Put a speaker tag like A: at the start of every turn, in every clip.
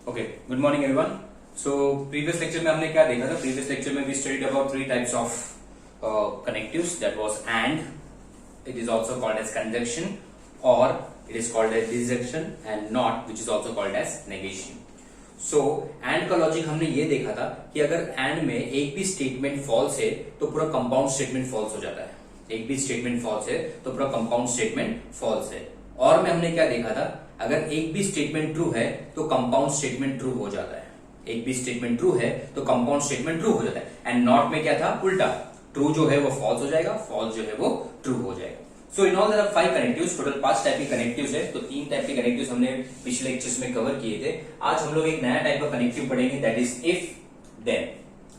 A: Okay, good morning everyone. So previous lecture में हमने क्या देखा था? प्रीवियस लेक्चर में we studied about three types of connectives, that was and, it is also called as conjunction, or it is called as disjunction, and not, which is also called as negation. So and का logic हमने ये देखा था कि अगर and में एक भी स्टेटमेंट फॉल्स है तो पूरा कंपाउंड स्टेटमेंट फॉल्स हो जाता है। एक भी स्टेटमेंट फॉल्स है तो पूरा कंपाउंड स्टेटमेंट फॉल्स है। और में हमने क्या देखा था? अगर एक भी स्टेटमेंट ट्रू है तो कंपाउंड स्टेटमेंट ट्रू हो जाता है। एक भी स्टेटमेंट ट्रू है तो कंपाउंड स्टेटमेंट ट्रू हो जाता है। एंड नॉट में क्या था? उल्टा, ट्रू जो है वो फॉल्स हो जाएगा, फॉल्स जो है वो ट्रू हो जाएगा। So in all there are 5 connectives, total 5 type के कनेक्टिव्स है। तो 3 टाइप के कनेक्टिव्स हमने पिछले लेक्चर्स में कवर किए थे। आज हम लोग एक नया टाइप का कनेक्टिव पढ़ेंगे, दैट इज इफ देन।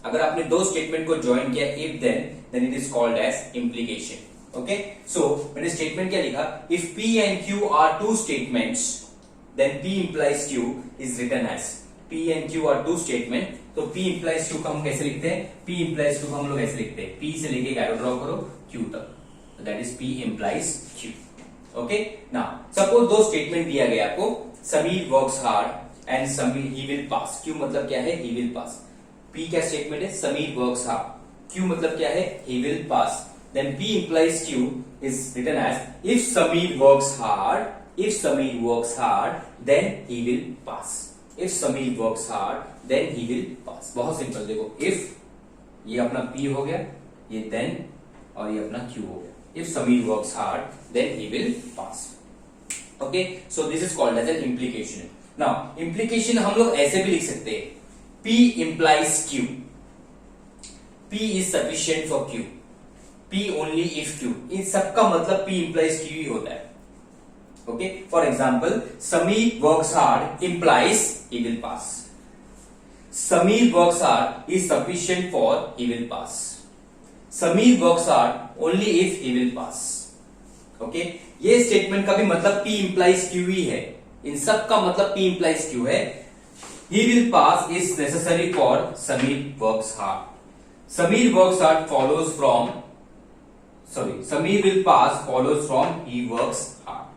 A: अगर आपने दो स्टेटमेंट को ज्वाइन किया if then it is called as implication. Okay, so मैंने स्टेटमेंट क्या लिखा? If P and Q are two statements, then P implies Q is written as P and Q are two statement। तो P implies Q को हम कैसे लिखते हैं? P implies Q को हम लोग ऐसे लिखते हैं, P से लेके एरो ड्रॉ करो Q तक, तो that is P implies Q। Okay, now suppose दो स्टेटमेंट दिया गया आपको, Sameer works hard and Sameer he will pass. Q मतलब क्या है? He will pass. P क्या स्टेटमेंट है? Sameer works hard. Q मतलब क्या है? He will pass. Then P implies Q is written as if Sameer works hard, then he will pass. If Sameer works hard, then he will pass. बहुत simple, देखो if ये अपना P हो गया, ये then और ये अपना Q हो गया। If Sameer works hard, then he will pass. Okay, so this is called as an implication. Now implication हम लोग ऐसे भी लिख सकते हैं, P implies Q. P is sufficient for Q. P only if Q। इन सबका मतलब P implies Q ही होता है। Okay, for example Sameer works hard implies he will pass। Sameer works hard is sufficient for he will pass। Sameer works hard only if he will pass। Okay, ये statement का भी मतलब P implies Q ही है। इन सब का मतलब P implies Q है। he will pass is necessary for Sameer works hard. Sameer works hard follows from Sameer will pass follows from he works hard।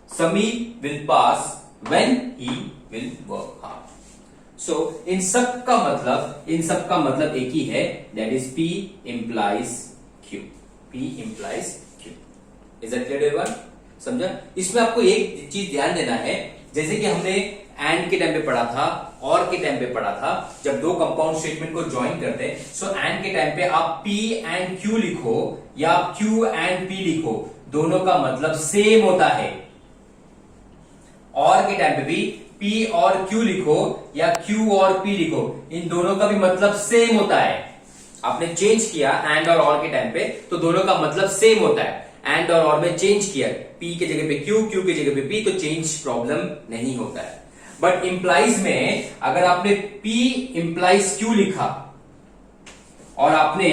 A: Sameer will pass when he will work hard। So इन सब का मतलब एक ही है, that is P implies Q। P implies Q। Is that clear everyone? समझा? इसमें आपको एक चीज ध्यान देना है, जैसे कि हमने एंड के टाइम पे पढ़ा था, और के टाइम पे पढ़ा था, जब दो कंपाउंड स्टेटमेंट को ज्वाइन करते हैं, सो एंड के टाइम पे आप P एंड Q लिखो या Q एंड P लिखो, दोनों का मतलब सेम होता है। और के टाइम पे भी P और Q लिखो या Q और P लिखो, इन दोनों का भी मतलब सेम होता है। आपने चेंज किया एंड और के टाइम पे, तो दोनों का मतलब सेम होता है। एंड और में चेंज किया, P के जगह पे Q, Q के जगह पे P, तो चेंज प्रॉब्लम नहीं होता है। बट इंप्लाइज में अगर आपने P इंप्लाइज Q लिखा और आपने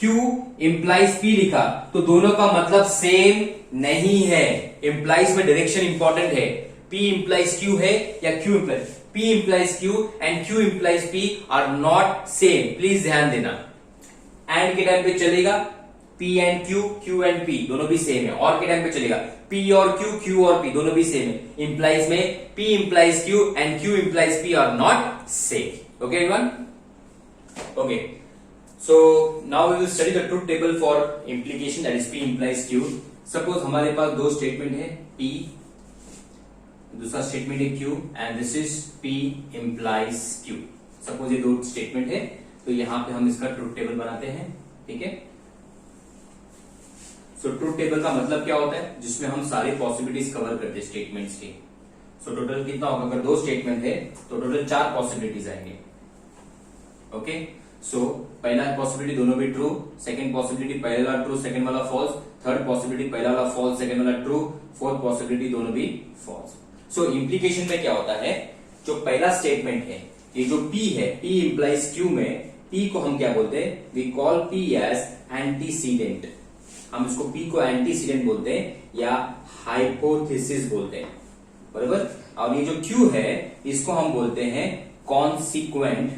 A: Q इंप्लाइज P लिखा, तो दोनों का मतलब सेम नहीं है। इंप्लाइज में डायरेक्शन इंपॉर्टेंट है। P इंप्लाइज Q है या Q implies P implies Q and Q implies P are not same. Please ध्यान देना। एंड के टाइम पे चलेगा P and Q, Q and P दोनों भी सेम है। और के टाइम पे चलेगा P और Q, Q और P दोनों भी सेम है। इंप्लाइज में P implies Q and Q implies P are not same. Okay everyone? Okay, so now we will study the truth table for implication, that is P implies Q। Suppose हमारे पास दो statement है, P, दूसरा statement है Q, and this is P implies Q। Suppose ये दो statement है, तो यहां पे हम इसका ट्रुथ टेबल बनाते हैं। ठीक है, सो ट्रुथ टेबल का मतलब क्या होता है? जिसमें हम सारी पॉसिबिलिटीज कवर करते हैं स्टेटमेंट्स की। सो टोटल कितना होगा? अगर दो स्टेटमेंट है तो टोटल 4 पॉसिबिलिटीज आएंगे। ओके, सो पहला पॉसिबिलिटी दोनों भी ट्रू, सेकंड पॉसिबिलिटी पहला वाला ट्रू सेकंड वाला फॉल्स, थर्ड पॉसिबिलिटी पहला वाला फॉल्स सेकंड वाला ट्रू, फोर्थ पॉसिबिलिटी दोनों भी फॉल्स। सो इम्प्लीकेशन में क्या होता है? जो पहला स्टेटमेंट है, ये जो P है, P इंप्लाइज Q में P को हम क्या बोलते हैं? We call P as antecedent. हम इसको P को एंटीसीडेंट बोलते हैं या हाइपोथेसिस बोलते हैं, बराबर। और ये जो Q है, इसको हम बोलते हैं कॉन्सिक्वेंट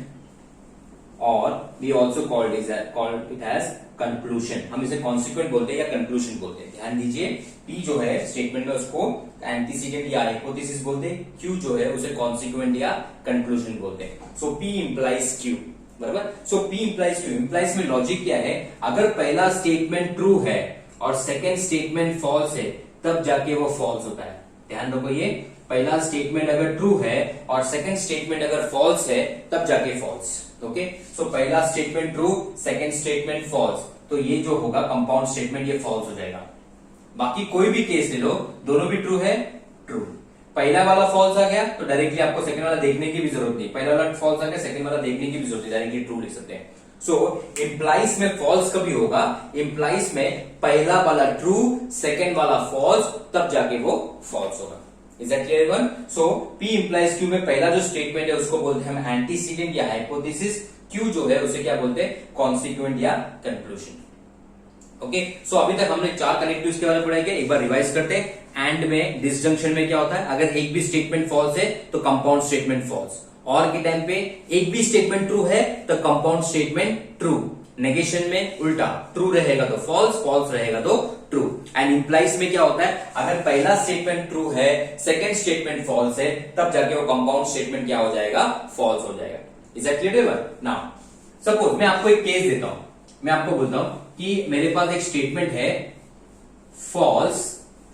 A: और we also called it as conclusion. हम इसे कॉन्सिक्वेंट बोलते हैं या कंक्लूजन बोलते हैं। ध्यान दीजिए, पी जो है स्टेटमेंट में उसको एंटीसीडेंट या हाइपोथेसिस बोलते हैं, क्यू जो है उसे कॉन्सिक्वेंट या कंक्लूजन बोलते हैं। सो पी इंप्लाइज क्यू, बराबर। सो पी इंप्लाइज क्यू, इंप्लाइज में लॉजिक क्या है, अगर पहला स्टेटमेंट ट्रू है और सेकेंड स्टेटमेंट फॉल्स है तब जाके वो फॉल्स होता है। ध्यान रखो, ये पहला स्टेटमेंट अगर ट्रू है और सेकंड स्टेटमेंट अगर फॉल्स है तब जाके फॉल्स। ओके, सो पहला statement true, second statement false, तो ये जो होगा कंपाउंड स्टेटमेंट ये फॉल्स हो जाएगा। बाकी कोई भी केस ले लो, दोनों भी ट्रू है, ट्रू। पहला वाला फॉल्स आ गया तो डायरेक्टली आपको सेकंड वाला देखने की भी जरूरत नहीं, पहला वाला फॉल्स आ गया सेकंड वाला देखने की भी जरूरत नहीं, डायरेक्टली ट्रू लिख सकते हैं। सो इंप्लाइज में फॉल्स कभी होगा, इंप्लाइज में पहला वाला ट्रू सेकंड वाला फॉल्स, तब जाके वो फॉल्स होगा। Is that clear one? So P implies Q में पहला जो स्टेटमेंट है उसको बोलते हैं हम एंटीसीडेंट या हाइपोथेसिस, क्यू जो है उसे क्या बोलते हैं, कॉन्सिक्वेंट या कंक्लूजन। ओके, सो अभी तक हमने 4 कनेक्टिव्स के बारे में पढ़ाई किया, एक बार रिवाइज करते हैं। एंड में डिसजंक्शन में क्या होता है, अगर एक भी स्टेटमेंट फॉल्स है तो कंपाउंड स्टेटमेंट फॉल्स, और के टाइम पे एक भी स्टेटमेंट ट्रू है तो कंपाउंड स्टेटमेंट ट्रू, नेगेशन में उल्टा, ट्रू रहेगा तो फॉल्स, फॉल्स रहेगा तो ट्रू। एंड इंप्लाइज में क्या होता है, अगर पहला स्टेटमेंट ट्रू है सेकंड स्टेटमेंट फॉल्स है तब जाके वो कंपाउंड स्टेटमेंट क्या हो जाएगा, फॉल्स हो जाएगा। Is that clear? Now suppose मैं आपको एक केस देता हूं, मैं आपको बोलता हूं कि मेरे पास एक स्टेटमेंट है false,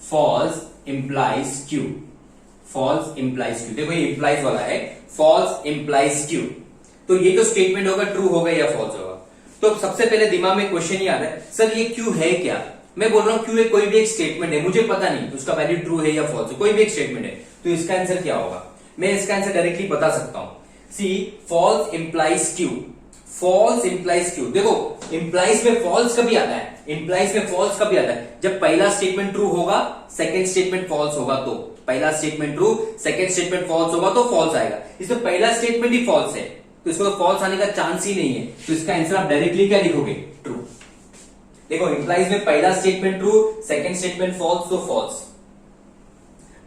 A: false implies Q, false implies Q. देखो ये इंप्लाइज वाला है, फॉल्स इंप्लाइज क्यू, तो ये तो स्टेटमेंट होगा ट्रू होगा या फॉल्स होगा। तो सबसे पहले दिमाग में क्वेश्चन ही आ रहा है, सर ये क्यू है क्या? मैं बोल रहा हूं क्यू है कोई भी एक स्टेटमेंट है, मुझे पता नहीं उसका वैल्यू ट्रू है या फॉल्स है, कोई भी एक स्टेटमेंट है, तो इसका आंसर क्या होगा? मैं इसका आंसर डायरेक्टली बता सकता हूं। C false implies Q, false implies Q. देखो इंप्लाइज में फॉल्स कभी आता है, इंप्लाइज में फॉल्स कभी आता है, जब पहला स्टेटमेंट ट्रू होगा सेकंड स्टेटमेंट फॉल्स होगा, तो पहला statement true second statement false होगा तो फॉल्स आएगा। इसमें पहला स्टेटमेंट ही फॉल्स है तो इसको तो फॉल्स आने का चांस ही नहीं है, तो इसका आंसर आप डायरेक्टली क्या लिखोगे, ट्रू। देखो इंप्लाइज में पहला statement true second statement false तो फॉल्स।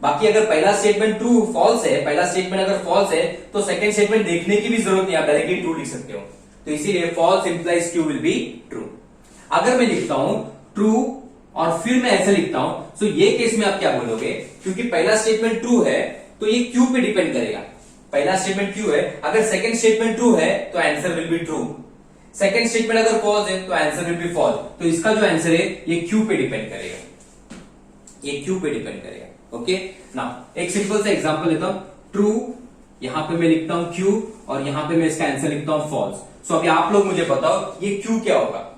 A: बाकी अगर पहला स्टेटमेंट ट्रू फॉल्स है, पहला स्टेटमेंट अगर फॉल्स है तो सेकंड स्टेटमेंट देखने की भी जरूरत नहीं, आप डायरेक्टली ट्रू लिख सकते हो। तो इसीलिए false implies Q will be true. अगर मैं लिखता हूं ट्रू और फिर मैं ऐसे लिखता हूं, तो ये केस में आप क्या बोलोगे, क्योंकि पहला स्टेटमेंट ट्रू है तो ये क्यू पे डिपेंड करेगा। पहला स्टेटमेंट क्यू है, अगर सेकंड स्टेटमेंट ट्रू है तो answer will be true, second statement अगर फॉल्स है तो आंसर विल बी फॉल्स। तो इसका जो आंसर है ये क्यू पे डिपेंड करेगा, ये क्यू पे डिपेंड करेगा। ओके, नाउ एक सिंपल सा एग्जांपल लेता हूं, ट्रू यहां पे मैं लिखता हूं क्यू और यहां पे मैं इसका आंसर लिखता हूं फॉल्स। सो अभी आप लोग मुझे बताओ ये क्यू क्या होगा?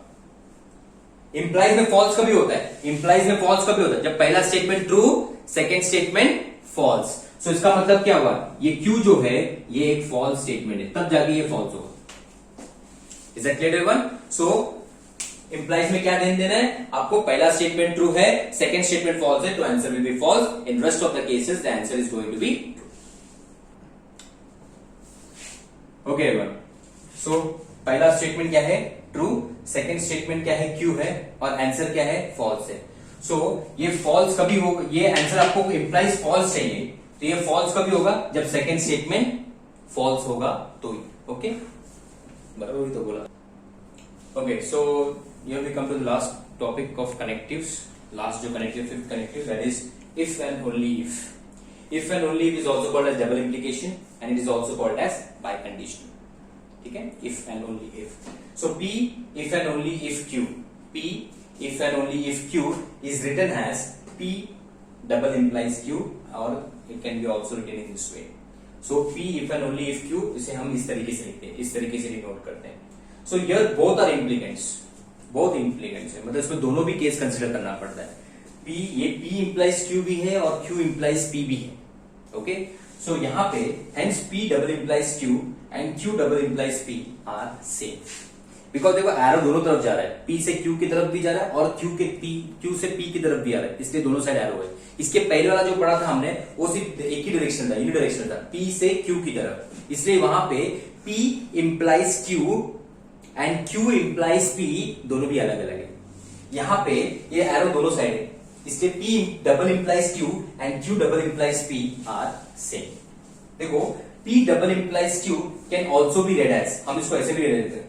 A: इंप्लाइज में फॉल्स कभी होता है, इंप्लाइज में फॉल्स कभी होता है, जब पहला statement true second statement false. So इसका मतलब क्या हुआ, ये क्यू जो है ये एक फॉल्स स्टेटमेंट है, तब जाके ये फॉल्स होगा। Is that clear everyone? So implies में क्या ध्यान देना है आपको, पहला स्टेटमेंट ट्रू है सेकंड स्टेटमेंट फॉल्स है तो answer will be false, in rest of the cases the answer is going to be true. Okay everyone, so पहला स्टेटमेंट क्या है, ट्रू, सेकंड स्टेटमेंट क्या है, क्यू है, और आंसर क्या है, फॉल्स है। सो ये फॉल्स कभी होगा, ये आंसर आपको इंप्लाइज फॉल्स चाहिए, तो ये फॉल्स कभी होगा जब सेकंड स्टेटमेंट फॉल्स होगा तो ही। ओके, बराबर ही तो बोला। Okay, so here we come to the last topic of connectives, last जो connective, fifth connective, that is if and only if. If and only if is also called as double implication and it is also called as biconditional. ठीक है, if and only if. So P if and only if Q, P if and only if Q is written as P double implies Q, or it can be also written in this way. So P if and only if Q, इसे हम इस तरीके से लिखते हैं, इस तरीके से डिनोट करते हैं। So here both are implicants, both implicants है, मतलब इसमें दोनों भी केस कंसिडर करना पड़ता है। P, ये P implies Q भी है और Q implies P भी है। ओके, सो यहाँ पे hence P double implies Q and Q double implies P are same, because देखो एरो दोनों तरफ जा रहा है, P से Q की तरफ भी जा रहा है और Q से P की तरफ भी आ रहा है, इसलिए दोनों साइड एरो है। इसके पहले वाला जो पढ़ा था हमने वो सिर्फ एक ही डायरेक्शन था, यूनिडायरेक्शनल था, P से Q की तरफ, इसलिए वहां पे P implies Q and Q implies P दोनों भी अलग अलग है। यहाँ पे ये एरो दोनों साइड है, इसलिए P double implies Q and Q double implies P are same. देखो P double implies Q can also be read as, हम इसको ऐसे भी ले लेते हैं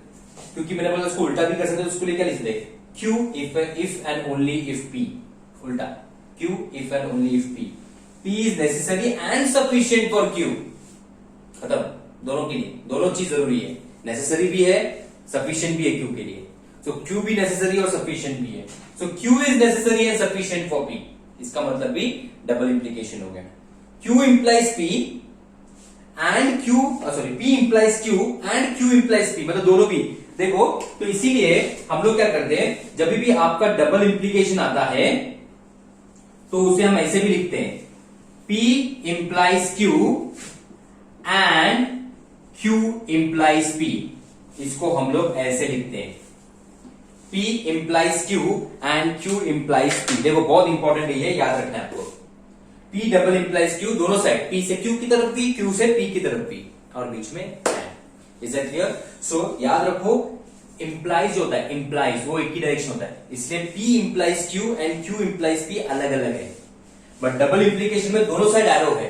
A: क्योंकि मैंने बोला इसको उल्टा भी कर सकते हैं, उसको लिए क्या लिख दें Q if and only if P, उल्टा Q if and only if P is necessary and sufficient for Q, खत्म। दोनों के लिए दोनों चीज जरूरी है, नेसेसरी भी है सफिशिएंट भी है Q के लिए, सो Q भी नेसेसरी और सफिशिएंट भी है, सो Q is necessary and sufficient for P, इसका मतलब भी डबल इंप्लीकेशन हो गया। Q implies P and Q sorry P implies Q and Q implies P, मतलब दोनों भी। देखो तो इसीलिए हम लोग क्या करते हैं, जब भी आपका डबल इंप्लीकेशन आता है तो उसे हम ऐसे भी लिखते हैं P implies Q and Q implies P, इसको हम लोग ऐसे लिखते हैं P implies Q and Q implies P। देखो बहुत इंपॉर्टेंट है ये, याद रखना है आपको। P डबल इंप्लाइज Q, दोनों साइड P से Q की तरफ भी, Q से P की तरफ भी, और बीच में इज दैट क्लियर? सो याद रखो इंप्लाइज होता है, इंप्लाइज वो एक ही डायरेक्शन होता है, इसलिए P implies Q and Q implies P अलग अलग है, बट डबल इंप्लीकेशन में दोनों साइड एरो है,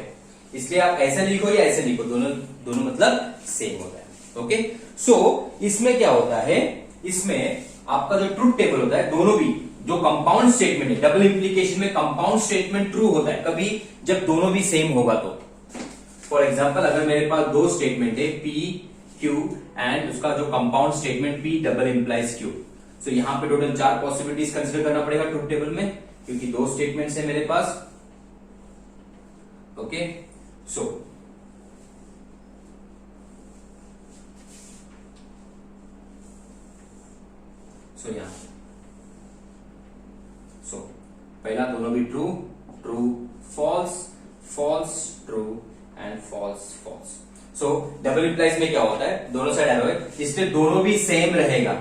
A: इसलिए आप ऐसा लिखो या ऐसे लिखो, दोनों दोनों मतलब सेम होता है। ओके, सो इसमें क्या होता है, इसमें आपका जो ट्रुथ टेबल होता है, दोनों भी जो कंपाउंड स्टेटमेंट है, डबल इंप्लीकेशन में कंपाउंड स्टेटमेंट ट्रू होता है कभी जब दोनों भी सेम होगा तो। फॉर एग्जांपल अगर मेरे पास दो स्टेटमेंट है P Q एंड उसका जो compound statement P double implies Q, सो यहां पे टोटल 4 पॉसिबिलिटीज कंसीडर करना पड़ेगा ट्रुथ टेबल में, क्योंकि दो स्टेटमेंट्स है मेरे पास। ओके, सो यहां सो पहला दोनों भी true true false false true and false false. So double implies में क्या होता है, दोनों साइड एरो है, इसलिए दोनों भी सेम रहेगा,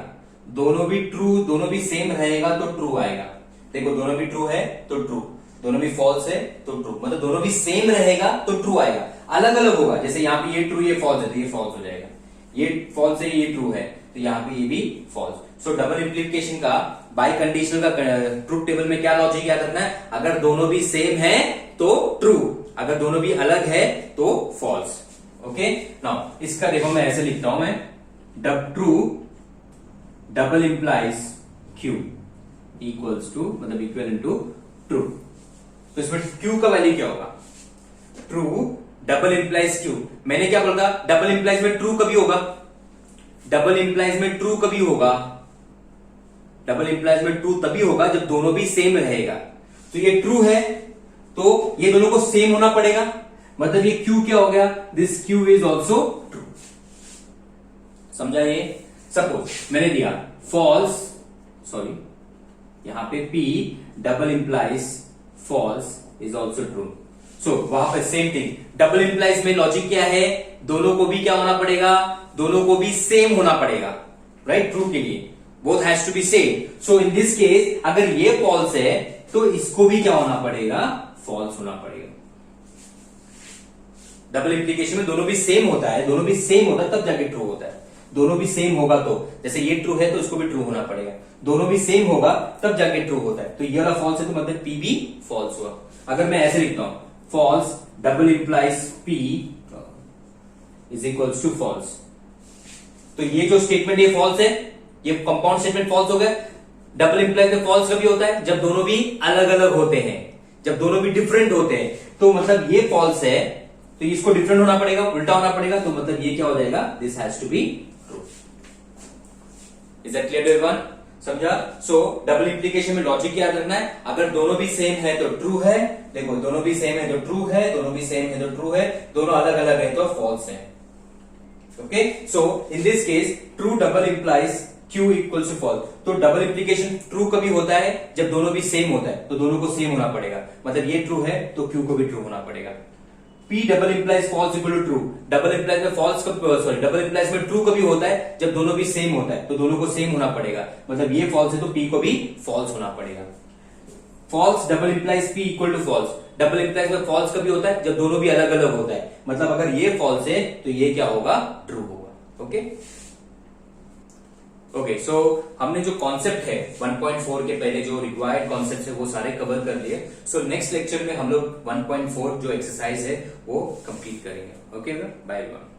A: दोनों भी ट्रू, दोनों भी सेम रहेगा तो ट्रू आएगा। देखो दोनों भी ट्रू है तो ट्रू, दोनों भी फॉल्स है तो ट्रू, मतलब दोनों भी सेम रहेगा तो ट्रू आएगा। अलग अलग होगा, जैसे यहाँ पे ये ट्रू ये फॉल्स है तो ये फॉल्स हो जाएगा, ये फॉल्स है ये ट्रू है तो यहाँ पे ये भी फॉल्स। सो डबल इंप्लीकेशन का बाय कंडीशनल का ट्रुथ टेबल में क्या लॉजिक याद रखना है, अगर दोनों भी सेम है तो ट्रू, अगर दोनों भी अलग है तो फॉल्स। ओके, नाउ इसका देखो मैं ऐसे लिखता हूं, मैं डब true double implies Q equals to, मतलब इक्वल टू ट्रू, तो इसमें Q का वैल्यू क्या होगा, ट्रू डबल इंप्लाइज Q। मैंने क्या बोला था, डबल इंप्लाइज में ट्रू कभी होगा, डबल इंप्लाइज में ट्रू कभी होगा, डबल इंप्लाइज में ट्रू तभी होगा जब दोनों भी सेम रहेगा। तो ये ट्रू है तो ये दोनों को सेम होना पड़ेगा, मतलब ये Q क्या हो गया, this Q is also true. समझा ये? सपोज मैंने दिया फॉल्स, सॉरी यहां पे P double implies false is also true, so वहां पर सेम थिंग, डबल इंप्लाइज में लॉजिक क्या है, दोनों को भी क्या होना पड़ेगा, दोनों को भी सेम होना पड़ेगा, राइट? ट्रू के लिए both has to be same. So in this case अगर ये फॉल्स है तो इसको भी क्या होना पड़ेगा, फॉल्स होना पड़ेगा। डबल इंप्लीकेशन में दोनों भी सेम होता है, दोनों भी सेम होता है तब जाके ट्रू होता है, दोनों भी सेम होगा तो, जैसे ये ट्रू है तो इसको भी ट्रू होना पड़ेगा, दोनों भी सेम होगा तब जाके ट्रू होता है। तो ये वाला फॉल्स है तो मतलब P भी फॉल्स हुआ। अगर मैं ऐसे लिखता हूं false double implies P is equals to false, तो ये जो स्टेटमेंट ये फॉल्स है, ये कंपाउंड स्टेटमेंट फॉल्स हो गया। डबल इंप्लाइज में फॉल्स कभी होता है जब दोनों भी अलग अलग होते हैं, जब दोनों भी डिफरेंट होते हैं, तो मतलब ये फॉल्स है तो इसको डिफरेंट होना पड़ेगा, उल्टा होना पड़ेगा, तो मतलब ये क्या हो जाएगा, this has to be true. Is that clear to everyone? समझा? सो डबल इंप्लीकेशन में लॉजिक याद रखना है, अगर दोनों भी सेम है तो ट्रू है, देखो दोनों भी सेम है तो ट्रू है, दोनों भी सेम है तो ट्रू है, दोनों अलग अलग है तो फॉल्स है। Okay, so in this case true double implies Q equals to false, तो डबल इंप्लीकेशन ट्रू कभी होता है जब दोनों भी सेम होता है, तो दोनों को सेम होना पड़ेगा, मतलब ये ट्रू है तो Q को भी ट्रू होना पड़ेगा। P double implies false equal to true, double implies में फॉल्स सॉरी डबल इंप्लाइज में ट्रू कभी होता है जब दोनों भी सेम होता है, तो दोनों को सेम होना पड़ेगा, मतलब ये फॉल्स है तो P को भी फॉल्स होना पड़ेगा। False double implies P equal to false, double implies में फॉल्स कभी होता है जब दोनों भी अलग अलग होता है, मतलब अगर ये फॉल्स है तो ये क्या होगा, ट्रू होगा। ओके ओके, सो हमने जो कॉन्सेप्ट है 1.4 के पहले जो रिक्वायर्ड कॉन्सेप्ट है वो सारे कवर कर लिए। सो नेक्स्ट लेक्चर में हम लोग 1.4 जो एक्सरसाइज है वो कंप्लीट करेंगे। Okay, bye bye.